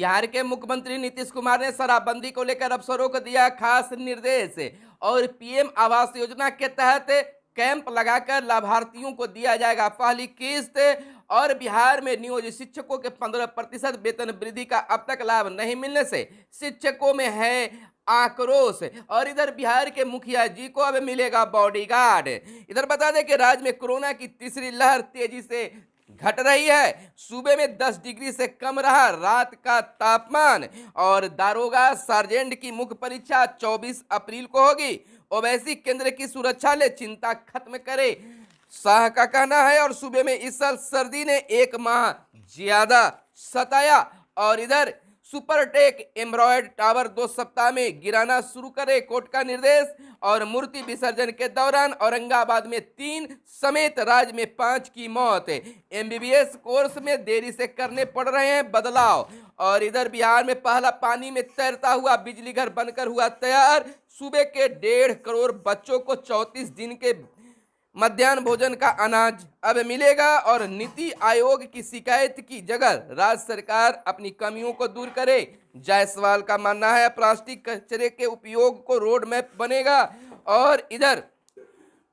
बिहार के मुख्यमंत्री नीतीश कुमार ने शराबबंदी को लेकर अफसरों को दिया खास निर्देश और पीएम आवास योजना के तहत कैंप लगाकर लाभार्थियों को दिया जाएगा पहली किस्त। और बिहार में नियोजित शिक्षकों के 15% वेतन वृद्धि का अब तक लाभ नहीं मिलने से शिक्षकों में है आक्रोश। और इधर बिहार के मुखिया जी को अब मिलेगा बॉडीगार्ड। इधर बता दें कि राज्य में कोरोना की तीसरी लहर तेजी से घट रही है। सूबे में 10 डिग्री से कम रहा रात का तापमान। और दारोगा सार्जेंट की मुख्य परीक्षा 24 अप्रैल को होगी। ओवैसी केंद्र की सुरक्षा ले चिंता खत्म करे, शाह का कहना है। और सूबे में इस साल सर्दी ने 1 माह ज्यादा सताया। और इधर सुपरटेक एम्ब्रॉयड टावर 2 सप्ताह में गिराना शुरू करे, कोर्ट का निर्देश। और मूर्ति विसर्जन के दौरान औरंगाबाद में 3 समेत राज्य में 5 की मौत। एमबीबीएस कोर्स में देरी से करने पड़ रहे हैं बदलाव। और इधर बिहार में पहला पानी में तैरता हुआ बिजली घर बनकर हुआ तैयार। सूबे के 1.5 करोड़ बच्चों को 34 दिन के मध्याह्न भोजन का अनाज अब मिलेगा। और नीति आयोग की शिकायत की जगह राज्य सरकार अपनी कमियों को दूर करे, जायसवाल का मानना है। प्लास्टिक कचरे के उपयोग को रोड मैप बनेगा। और इधर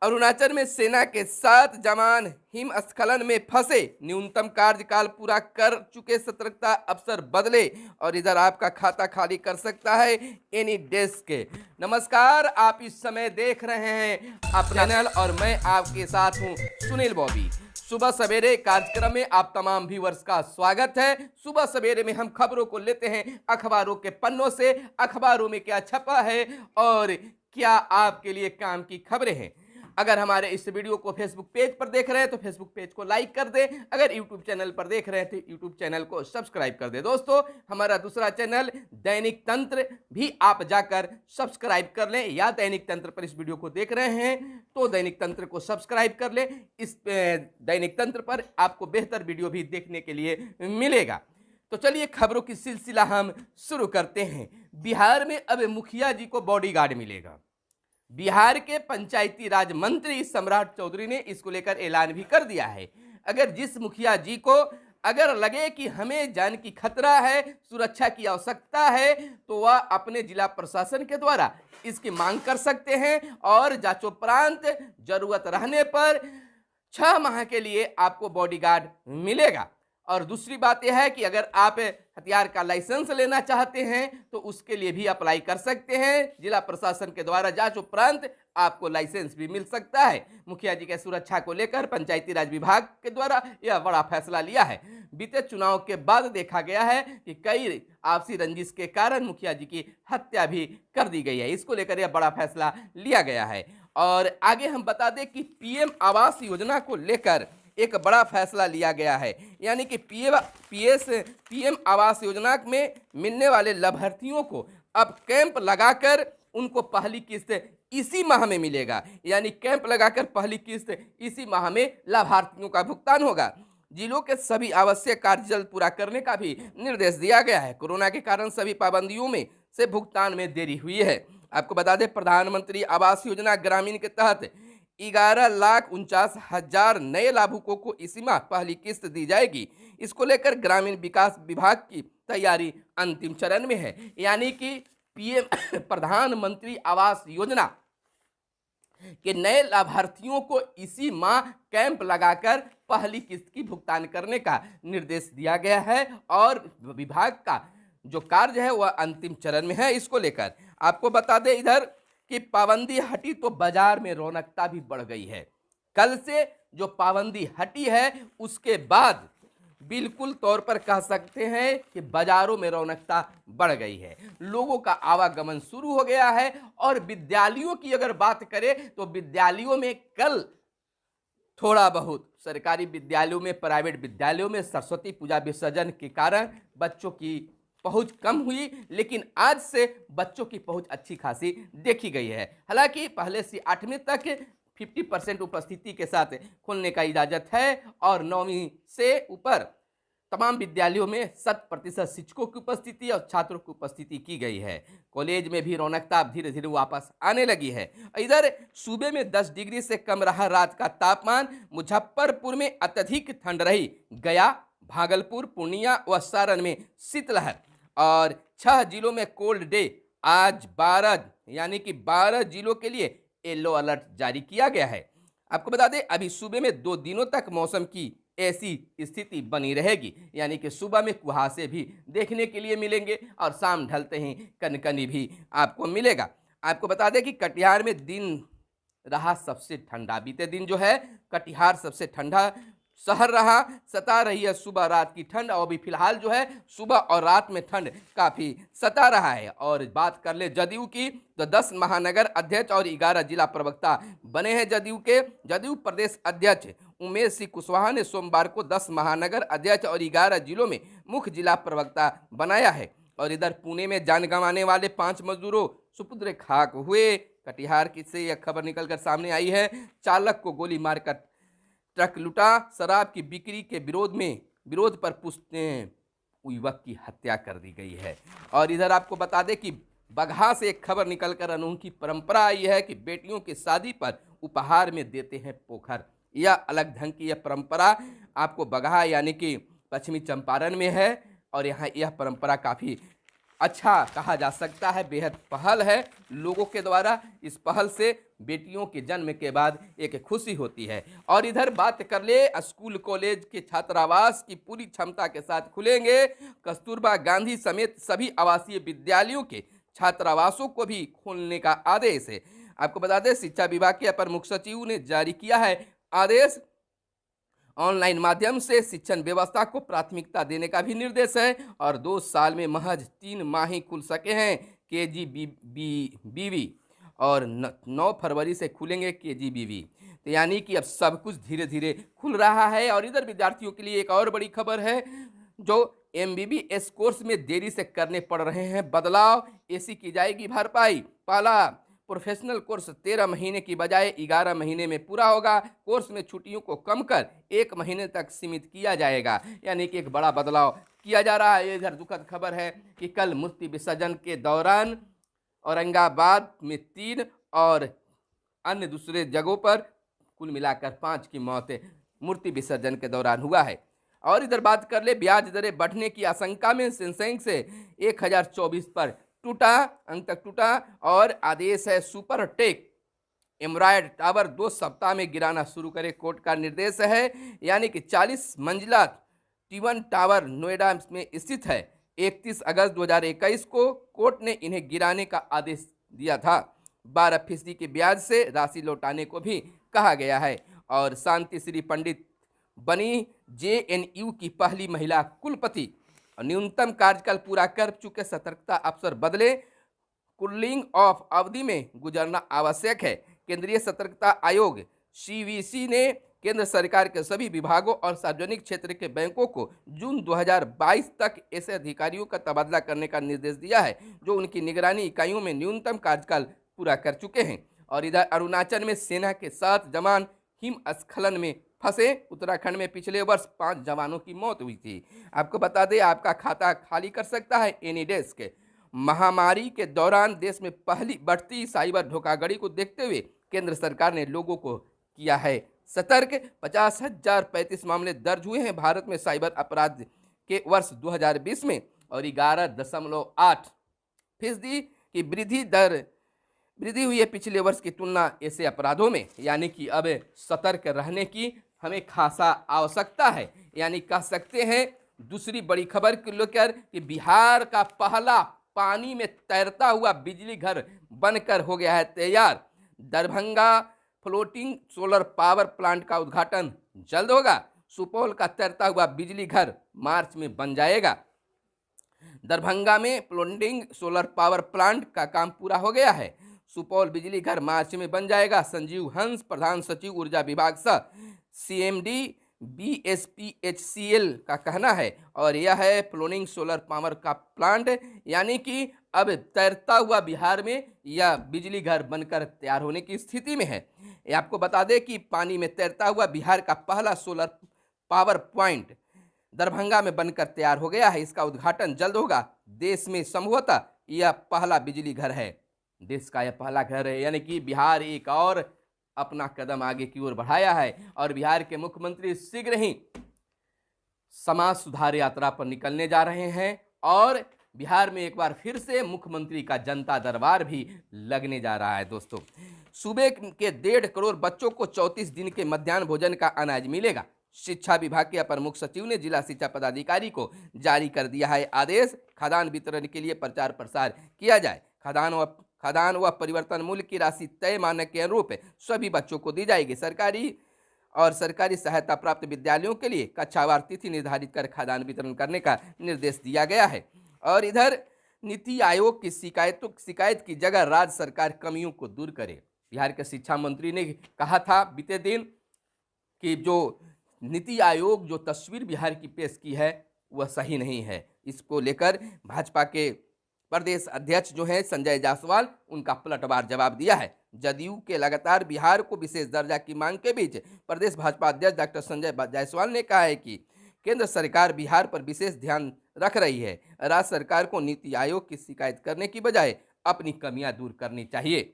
अरुणाचल में सेना के 7 जवान हिमस्खलन में फंसे, न्यूनतम कार्यकाल पूरा कर चुके, सतर्कता अफसर बदले। और इधर आपका खाता खाली कर सकता है एनी डेस्क। नमस्कार, आप इस समय देख रहे हैं अपना चैनल और मैं आपके साथ हूं सुनील बॉबी। सुबह सवेरे कार्यक्रम में आप तमाम व्यूअर्स का स्वागत है। सुबह सवेरे में हम खबरों को लेते हैं अखबारों के पन्नों से, अखबारों में क्या छपा है और क्या आपके लिए काम की खबरें हैं। अगर हमारे इस वीडियो को फेसबुक पेज पर देख रहे हैं तो फेसबुक पेज को लाइक कर दें। अगर यूट्यूब चैनल पर देख रहे हैं तो यूट्यूब चैनल को सब्सक्राइब कर दें। दोस्तों, हमारा दूसरा चैनल दैनिक तंत्र भी आप जाकर सब्सक्राइब कर लें, या दैनिक तंत्र पर इस वीडियो को देख रहे हैं तो दैनिक तंत्र को सब्सक्राइब कर लें। इस दैनिक तंत्र पर आपको बेहतर वीडियो भी देखने के लिए मिलेगा। तो चलिए खबरों की सिलसिला हम शुरू करते हैं। बिहार में अब मुखिया जी को बॉडीगार्ड मिलेगा। बिहार के पंचायती राज मंत्री सम्राट चौधरी ने इसको लेकर ऐलान भी कर दिया है। अगर जिस मुखिया जी को अगर लगे कि हमें जान की खतरा है, सुरक्षा की आवश्यकता है, तो वह अपने जिला प्रशासन के द्वारा इसकी मांग कर सकते हैं। और जांचोपरांत जरूरत रहने पर 6 माह के लिए आपको बॉडीगार्ड मिलेगा। और दूसरी बात यह है कि अगर आप हथियार का लाइसेंस लेना चाहते हैं तो उसके लिए भी अप्लाई कर सकते हैं। जिला प्रशासन के द्वारा जांच उपरांत आपको लाइसेंस भी मिल सकता है। मुखिया जी के सुरक्षा को लेकर पंचायती राज विभाग के द्वारा यह बड़ा फैसला लिया है। बीते चुनाव के बाद देखा गया है कि कई आपसी रंजिश के कारण मुखिया जी की हत्या भी कर दी गई है। इसको लेकर यह बड़ा फैसला लिया गया है। और आगे हम बता दें कि पीएम आवास योजना को लेकर एक बड़ा फैसला लिया गया है। यानी कि पीएम आवास योजना में मिलने वाले लाभार्थियों को अब कैंप लगाकर उनको पहली किस्त इसी माह में मिलेगा। यानी कैंप लगाकर पहली किस्त इसी माह में लाभार्थियों का भुगतान होगा। जिलों के सभी आवश्यक कार्य जल्द पूरा करने का भी निर्देश दिया गया है। कोरोना के कारण सभी पाबंदियों में से भुगतान में देरी हुई है। आपको बता दें, प्रधानमंत्री आवास योजना ग्रामीण के तहत 11,49,000 नए लाभुकों को इसी माह पहली किस्त दी जाएगी। इसको लेकर ग्रामीण विकास विभाग की तैयारी अंतिम चरण में है। यानी कि पीएम प्रधानमंत्री आवास योजना के नए लाभार्थियों को इसी माह कैंप लगाकर पहली किस्त की भुगतान करने का निर्देश दिया गया है। और विभाग का जो कार्य है वह अंतिम चरण में है। इसको लेकर आपको बता दें इधर कि पाबंदी हटी तो बाजार में रौनकता भी बढ़ गई है। कल से जो पाबंदी हटी है उसके बाद बिल्कुल तौर पर कह सकते हैं कि बाजारों में रौनकता बढ़ गई है। लोगों का आवागमन शुरू हो गया है। और विद्यालयों की अगर बात करें तो विद्यालयों में कल थोड़ा बहुत सरकारी विद्यालयों में, प्राइवेट विद्यालयों में सरस्वती पूजा विसर्जन के कारण बच्चों की पहुंच कम हुई, लेकिन आज से बच्चों की पहुंच अच्छी खासी देखी गई है। हालांकि पहले से 8वीं तक 50% उपस्थिति के साथ खुलने का इजाजत है। और 9वीं से ऊपर तमाम विद्यालयों में 100% शिक्षकों की उपस्थिति और छात्रों की उपस्थिति की गई है। कॉलेज में भी रौनकता धीरे धीरे वापस आने लगी है। इधर सूबे में 10 डिग्री से कम रहा रात का तापमान। मुजफ्फरपुर में अत्यधिक ठंड रही। गया, भागलपुर, पूर्णिया व सारण में शीतलहर। और 6 जिलों में कोल्ड डे। आज 12 यानी कि 12 जिलों के लिए येलो अलर्ट जारी किया गया है। आपको बता दें अभी सूबे में 2 दिनों तक मौसम की ऐसी स्थिति बनी रहेगी, यानी कि सुबह में कुहासे भी देखने के लिए मिलेंगे और शाम ढलते ही कनकनी भी आपको मिलेगा। आपको बता दें कि कटिहार में दिन रहा सबसे ठंडा। बीते दिन जो है कटिहार सबसे ठंडा शहर रहा। सता रही है सुबह रात की ठंड, और भी फिलहाल जो है सुबह और रात में ठंड काफ़ी सता रहा है। और बात कर ले जदयू की, तो 10 महानगर अध्यक्ष और 11 जिला प्रवक्ता बने हैं जदयू के। जदयू प्रदेश अध्यक्ष उमेश सिंह कुशवाहा ने सोमवार को 10 महानगर अध्यक्ष और 11 जिलों में मुख्य जिला प्रवक्ता बनाया है। और इधर पुणे में जान गंवाने वाले 5 मजदूरों सुपुत्र खाक हुए। कटिहार की से यह खबर निकलकर सामने आई है। चालक को गोली मारकर ट्रक लूटा। शराब की बिक्री के विरोध पर युवक की हत्या कर दी गई है। और इधर आपको बता दें कि बगहा से एक खबर निकलकर अनोखी परंपरा आई है कि बेटियों की शादी पर उपहार में देते हैं पोखर। यह अलग ढंग की यह परंपरा आपको बगहा यानी कि पश्चिमी चंपारण में है। और यहाँ यह परंपरा काफ़ी अच्छा कहा जा सकता है, बेहद पहल है लोगों के द्वारा। इस पहल से बेटियों के जन्म के बाद एक खुशी होती है। और इधर बात कर ले स्कूल कॉलेज के छात्रावास की पूरी क्षमता के साथ खुलेंगे। कस्तूरबा गांधी समेत सभी आवासीय विद्यालयों के छात्रावासों को भी खोलने का आदेश है। आपको बता दें शिक्षा विभाग के अपर मुख्य सचिव ने जारी किया है आदेश। ऑनलाइन माध्यम से शिक्षण व्यवस्था को प्राथमिकता देने का भी निर्देश है। और 2 साल में महज 3 माह ही खुल सके हैं केजीबीवी, और 9 फरवरी से खुलेंगे केजीबीवी। तो यानी कि अब सब कुछ धीरे धीरे खुल रहा है। और इधर विद्यार्थियों के लिए एक और बड़ी खबर है, जो एमबीबीएस कोर्स में देरी से करने पड़ रहे हैं बदलाव। एसी की जाएगी भरपाई। पहला प्रोफेशनल कोर्स 13 महीने की बजाय 11 महीने में पूरा होगा। कोर्स में छुट्टियों को कम कर 1 महीने तक सीमित किया जाएगा, यानी कि एक बड़ा बदलाव किया जा रहा है। इधर दुखद खबर है कि कल मूर्ति विसर्जन के दौरान औरंगाबाद में 3 और अन्य दूसरे जगहों पर कुल मिलाकर 5 की मौत मूर्ति विसर्जन के दौरान हुआ है। और इधर बात कर ले ब्याज दरें बढ़ने की आशंका में सेंसेक्स से 1024 पर टूटा, अंक तक टूटा। और आदेश है सुपर टेक एमरायड टावर 2 सप्ताह में गिराना शुरू करे, कोर्ट का निर्देश है। यानी कि 40 मंजिला T1 टावर नोएडा में स्थित है। 31 अगस्त 2021 को कोर्ट ने इन्हें गिराने का आदेश दिया था। 12% के ब्याज से राशि लौटाने को भी कहा गया है। और शांति श्री पंडित बनी JNU की पहली महिला कुलपति। और न्यूनतम कार्यकाल पूरा कर चुके सतर्कता अफसर बदले। कूलिंग ऑफ अवधि में गुजरना आवश्यक है। केंद्रीय सतर्कता आयोग CVC ने केंद्र सरकार के सभी विभागों और सार्वजनिक क्षेत्र के बैंकों को जून 2022 तक ऐसे अधिकारियों का तबादला करने का निर्देश दिया है जो उनकी निगरानी इकाइयों में न्यूनतम कार्यकाल पूरा कर चुके हैं। और इधर अरुणाचल में सेना के 7 जवान हिमस्खलन में फंसे। उत्तराखंड में पिछले वर्ष 5 जवानों की मौत हुई थी। आपको बता दें आपका खाता खाली कर सकता है एनीडेस्क। महामारी के दौरान देश में पहली बढ़ती साइबर धोखाधड़ी को देखते हुए केंद्र सरकार ने लोगों को किया है सतर्क। 50,035 मामले दर्ज हुए हैं भारत में साइबर अपराध के वर्ष 2020 में। और 11.8% की वृद्धि हुई है पिछले वर्ष की तुलना ऐसे अपराधों में। यानी कि अब सतर्क रहने की हमें खासा आवश्यकता है। यानी कह सकते हैं दूसरी बड़ी खबर को लेकर कि बिहार का पहला पानी में तैरता हुआ बिजली घर बनकर हो गया है तैयार। Darbhanga floating solar power plant का उद्घाटन जल्द होगा। सुपौल का तैरता हुआ बिजली घर मार्च में बन जाएगा। दरभंगा में फ्लोटिंग सोलर पावर प्लांट का काम पूरा हो गया है। सुपौल बिजली घर मार्च में बन जाएगा। संजीव हंस प्रधान सचिव ऊर्जा विभाग सह CMD BSPHCL का कहना है। और यह है फ्लोटिंग सोलर पावर का प्लांट, यानी कि अब तैरता हुआ बिहार में यह बिजली घर बनकर तैयार होने की स्थिति में है। ये आपको बता दें कि पानी में तैरता हुआ बिहार का पहला सोलर पावर प्वाइंट दरभंगा में बनकर तैयार हो गया है। इसका उद्घाटन जल्द होगा। देश में संभवतः यह पहला बिजली घर है। देश का यह पहला घर है, यानी कि बिहार एक और अपना कदम आगे की ओर बढ़ाया है। और बिहार के मुख्यमंत्री शीघ्र ही समाज सुधार यात्रा पर निकलने जा रहे हैं। और बिहार में एक बार फिर से मुख्यमंत्री का जनता दरबार भी लगने जा रहा है। दोस्तों, सूबे के 1.5 करोड़ बच्चों को 34 दिन के मध्याह्न भोजन का अनाज मिलेगा। शिक्षा विभाग के अपर मुख्य सचिव ने जिला शिक्षा पदाधिकारी को जारी कर दिया है आदेश। खाद्यान्न वितरण के लिए प्रचार प्रसार किया जाए। खाद्यान्न व परिवर्तन मूल्य की राशि तय मानक के अनुरूप सभी बच्चों को दी जाएगी। सरकारी सहायता प्राप्त विद्यालयों के लिए कक्षावार तिथि निर्धारित कर खाद्यान्न वितरण करने का निर्देश दिया गया है। और इधर नीति आयोग की शिकायत की जगह राज्य सरकार कमियों को दूर करे। बिहार के शिक्षा मंत्री ने कहा था बीते दिन कि जो नीति आयोग जो तस्वीर बिहार की पेश की है वह सही नहीं है। इसको लेकर भाजपा के प्रदेश अध्यक्ष जो है संजय जायसवाल, उनका पलटवार जवाब दिया है। जदयू के लगातार बिहार को विशेष दर्जा की मांग के बीच प्रदेश भाजपा अध्यक्ष डॉक्टर संजय जायसवाल ने कहा है कि केंद्र सरकार बिहार पर विशेष ध्यान रख रही है। राज्य सरकार को नीति आयोग की शिकायत करने की बजाय अपनी कमियां दूर करनी चाहिए।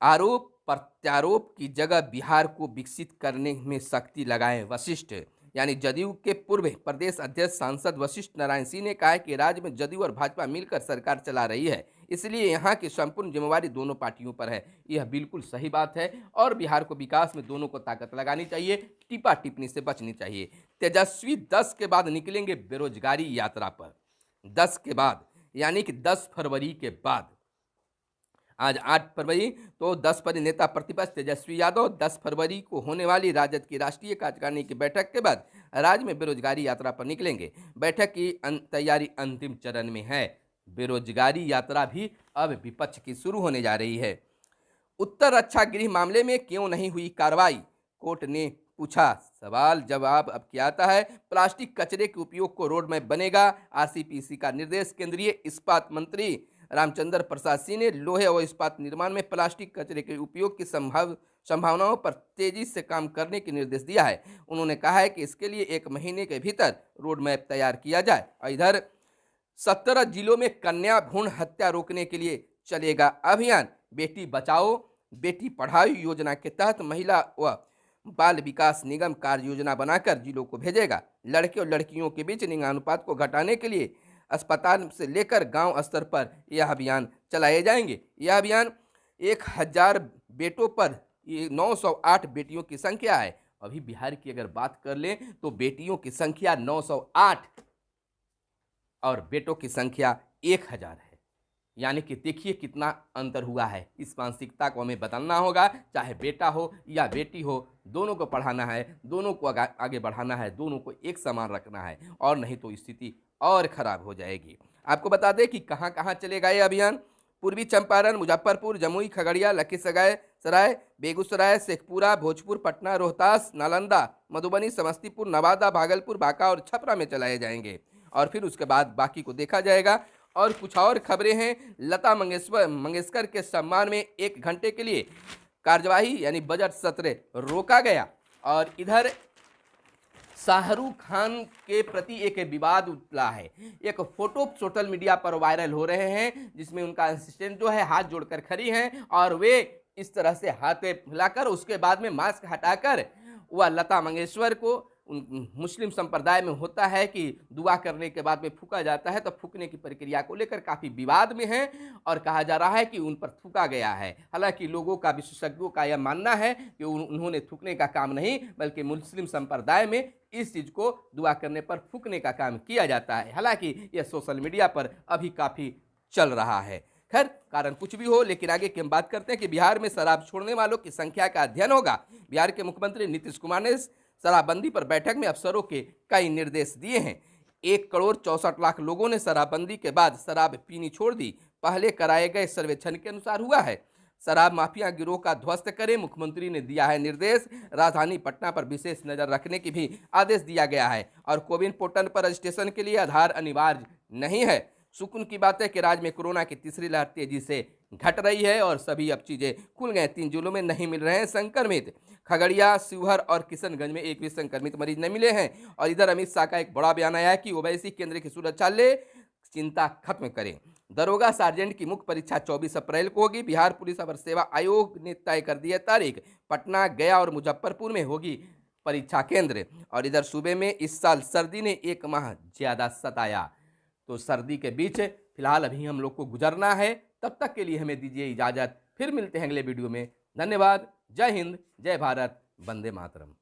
आरोप प्रत्यारोप की जगह बिहार को विकसित करने में शक्ति लगाएं वशिष्ठ। यानी जदयू के पूर्व प्रदेश अध्यक्ष सांसद वशिष्ठ नारायण सिंह ने कहा है कि राज्य में जदयू और भाजपा मिलकर सरकार चला रही है, इसलिए यहाँ की संपूर्ण जिम्मेवारी दोनों पार्टियों पर है। यह बिल्कुल सही बात है और बिहार को विकास में दोनों को ताकत लगानी चाहिए, टिप्पा टिप्पणी से बचनी चाहिए। तेजस्वी 10 के बाद निकलेंगे बेरोजगारी यात्रा पर। 10 के बाद यानी कि 10 फरवरी के बाद, आज 8 फरवरी, तो 10 फरवरी नेता प्रतिपक्ष तेजस्वी यादव 10 फरवरी को होने वाली राजद की राष्ट्रीय कार्यकारिणी की बैठक के बाद राज्य में बेरोजगारी यात्रा पर निकलेंगे। बैठक की तैयारी अंतिम चरण में है। बेरोजगारी यात्रा भी अब विपक्ष की शुरू होने जा रही है। उत्तर रक्षा गृह मामले में क्यों नहीं हुई कार्रवाई, कोर्ट ने पूछा सवाल। जवाब अब क्या आता है। प्लास्टिक कचरे के उपयोग को रोड मैप बनेगा, आरसीपीसी का निर्देश। केंद्रीय इस्पात मंत्री रामचंद्र प्रसाद सिंह ने लोहे और इस्पात निर्माण में प्लास्टिक कचरे के उपयोग की संभावनाओं पर तेजी से काम करने के निर्देश दिया है। उन्होंने कहा है कि इसके लिए 1 महीने के भीतर रोड मैप तैयार किया जाए। और इधर 17 जिलों में कन्या भ्रूण हत्या रोकने के लिए चलेगा अभियान। बेटी बचाओ बेटी पढ़ाओ योजना के तहत महिला व बाल विकास निगम कार्य योजना बनाकर जिलों को भेजेगा। लड़के और लड़कियों के बीच लिंगानुपात को घटाने के लिए अस्पताल से लेकर गांव स्तर पर यह अभियान चलाए जाएंगे। यह अभियान 1000 बेटों पर 908 बेटियों की संख्या है। अभी बिहार की अगर बात कर लें तो बेटियों की संख्या 908 और बेटों की संख्या 1000 है। यानी कि देखिए कितना अंतर हुआ है। इस मानसिकता को हमें बदलना होगा। चाहे बेटा हो या बेटी हो, दोनों को पढ़ाना है, दोनों को आगे बढ़ाना है, दोनों को एक समान रखना है, और नहीं तो स्थिति और खराब हो जाएगी। आपको बता दें कि कहां कहां चलेगा ये अभियान। पूर्वी चंपारण, मुजफ्फरपुर, जमुई, खगड़िया, लखीसराय, बेगूसराय, शेखपुरा, भोजपुर, पटना, रोहतास, नालंदा, मधुबनी, समस्तीपुर, नवादा, भागलपुर, बांका और छपरा में चलाए जाएंगे। और फिर उसके बाद बाकी को देखा जाएगा। और कुछ और खबरें हैं। लता मंगेशकर के सम्मान में 1 घंटे के लिए कार्यवाही यानी बजट सत्र रोका गया। और इधर शाहरुख खान के प्रति एक विवाद उठला है। एक फोटो सोशल मीडिया पर वायरल हो रहे हैं जिसमें उनका असिस्टेंट जो है हाथ जोड़कर खड़ी हैं और वे इस तरह से हाथ फैलाकर उसके बाद में मास्क हटाकर वह लता मंगेशकर को, मुस्लिम संप्रदाय में होता है कि दुआ करने के बाद में फूका जाता है, तो फूकने की प्रक्रिया को लेकर काफ़ी विवाद में है और कहा जा रहा है कि उन पर थूका गया है। हालांकि लोगों का, विशेषज्ञों का यह मानना है कि उन्होंने थूकने का काम नहीं, बल्कि मुस्लिम संप्रदाय में इस चीज़ को दुआ करने पर फूकने का काम किया जाता है। हालांकि यह सोशल मीडिया पर अभी काफ़ी चल रहा है। खैर, कारण कुछ भी हो, लेकिन आगे की हम बात करते हैं कि बिहार में शराब छोड़ने वालों की संख्या का अध्ययन होगा। बिहार के मुख्यमंत्री नीतीश कुमार ने शराबबंदी पर बैठक में अफसरों के कई निर्देश दिए हैं। 1,64,00,000 लोगों ने शराबबंदी के बाद शराब पीनी छोड़ दी। पहले कराए गए सर्वेक्षण के अनुसार हुआ है। शराब माफिया गिरोह का ध्वस्त करें, मुख्यमंत्री ने दिया है निर्देश। राजधानी पटना पर विशेष नजर रखने की भी आदेश दिया गया है। और कोविन पोर्टल पर रजिस्ट्रेशन के लिए आधार अनिवार्य नहीं है। सुकून की बात है कि राज्य में कोरोना की तीसरी लहर तेजी से घट रही है और सभी अब चीजें खुल गए। 3 जिलों में नहीं मिल रहे हैं संक्रमित। खगड़िया, शिवहर और किशनगंज में एक भी संक्रमित मरीज नहीं मिले हैं। और इधर अमित शाह का एक बड़ा बयान आया है कि ओवैसी केंद्र की सुरक्षा ले, चिंता खत्म करें। दरोगा सार्जेंट की मुख्य परीक्षा 24 अप्रैल को होगी। बिहार पुलिस अवर सेवा आयोग ने तय कर दी है तारीख। पटना, गया और मुजफ्फरपुर में होगी परीक्षा केंद्र। और इधर सूबे में इस साल सर्दी ने 1 माह ज्यादा सताया। तो सर्दी के बीच फिलहाल अभी हम लोग को गुजरना है। तब तक के लिए हमें दीजिए इजाज़त, फिर मिलते हैं अगले वीडियो में। धन्यवाद। जय हिंद, जय भारत, वंदे मातरम।